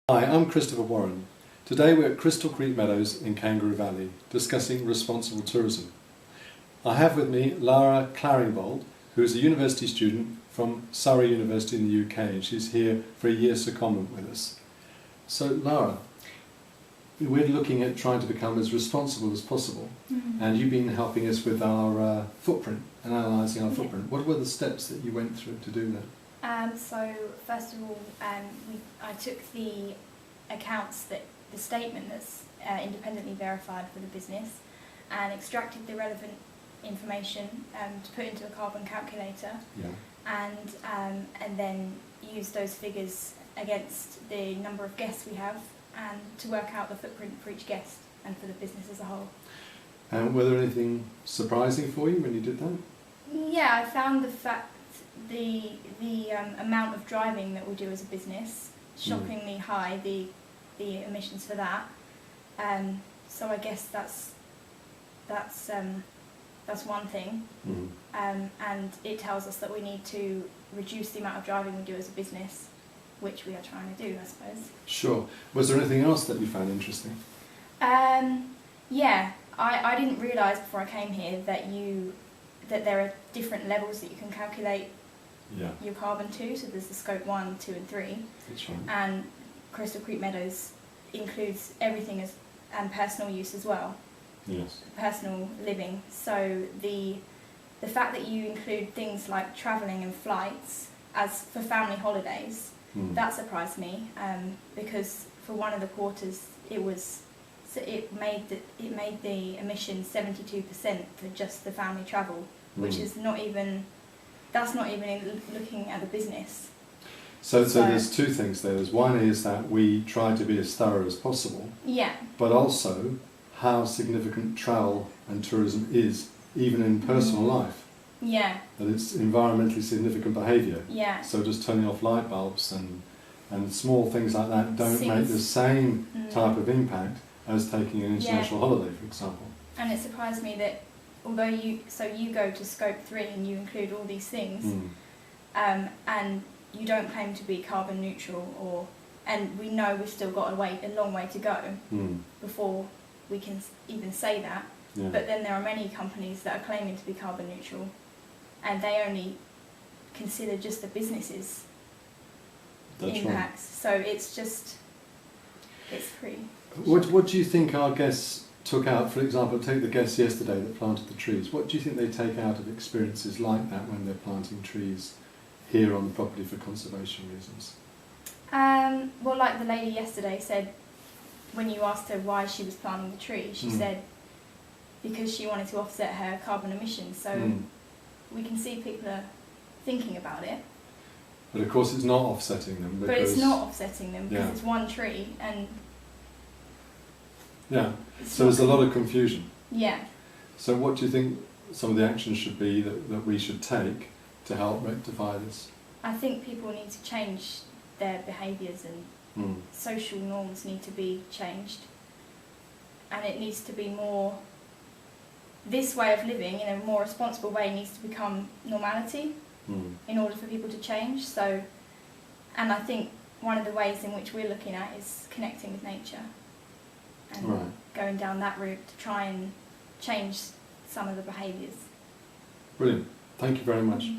Hi, I'm Christopher Warren. Today we're at Crystal Creek Meadows in Kangaroo Valley discussing responsible tourism. I have with me Lara Claringbould, who is a university student from Surrey University in the UK, and she's here for a year secondment with us. So Lara, we're looking at trying to become as responsible as possible, and you've been helping us with our footprint and analysing our footprint. What were the steps that you went through to do that? So first of all, I took the accounts, the statement that's independently verified for the business, and extracted the relevant information to put into a carbon calculator, and then use those figures against the number of guests we have, and to work out the footprint for each guest and for the business as a whole. And were there anything surprising for you when you did that? Yeah, I found the amount of driving that we do as a business shockingly high, the emissions for that. So I guess that's one thing. And it tells us that we need to reduce the amount of driving we do as a business, which we are trying to do, I suppose. Sure. Was there anything else that you found interesting? Yeah, I didn't realise before I came here that there are different levels that you can calculate your carbon to. So there's the scope 1, 2 and 3. That's right. And Crystal Creek Meadows includes everything and personal use as well. Yes. Personal living. So the fact that you include things like travelling and flights as for family holidays, that surprised me, because for one of the quarters it made the emission 72% for just the family travel, which is not even looking at the business. So there's two things there. One is that we try to be as thorough as possible. Yeah. But also how significant travel and tourism is, even in personal life. Yeah. That it's environmentally significant behaviour. Yeah. So just turning off light bulbs and small things like that don't make the same type of impact as taking an international holiday, for example. And it surprised me that although you go to scope 3 and you include all these things, and you don't claim to be carbon neutral, and we know we've still got a long way to go before we can even say that. Yeah. But then there are many companies that are claiming to be carbon neutral, and they only consider just the businesses' impacts. Right. So it's pretty. What do you think our guests took out? For example, take the guests yesterday that planted the trees. What do you think they take out of experiences like that when they're planting trees here on the property for conservation reasons? Well, like the lady yesterday said, when you asked her why she was planting the tree, she said because she wanted to offset her carbon emissions. So we can see people are thinking about it. But of course it's not offsetting them. But it's not offsetting them because it's one tree and... Yeah, so there's a lot of confusion. Yeah. So what do you think some of the actions should be that we should take to help rectify this? I think people need to change their behaviours, and social norms need to be changed. And it needs to be more... This way of living in a more responsible way needs to become normality in order for people to change. So, and I think one of the ways in which we're looking at is connecting with nature. And going down that route to try and change some of the behaviours. Brilliant. Thank you very much.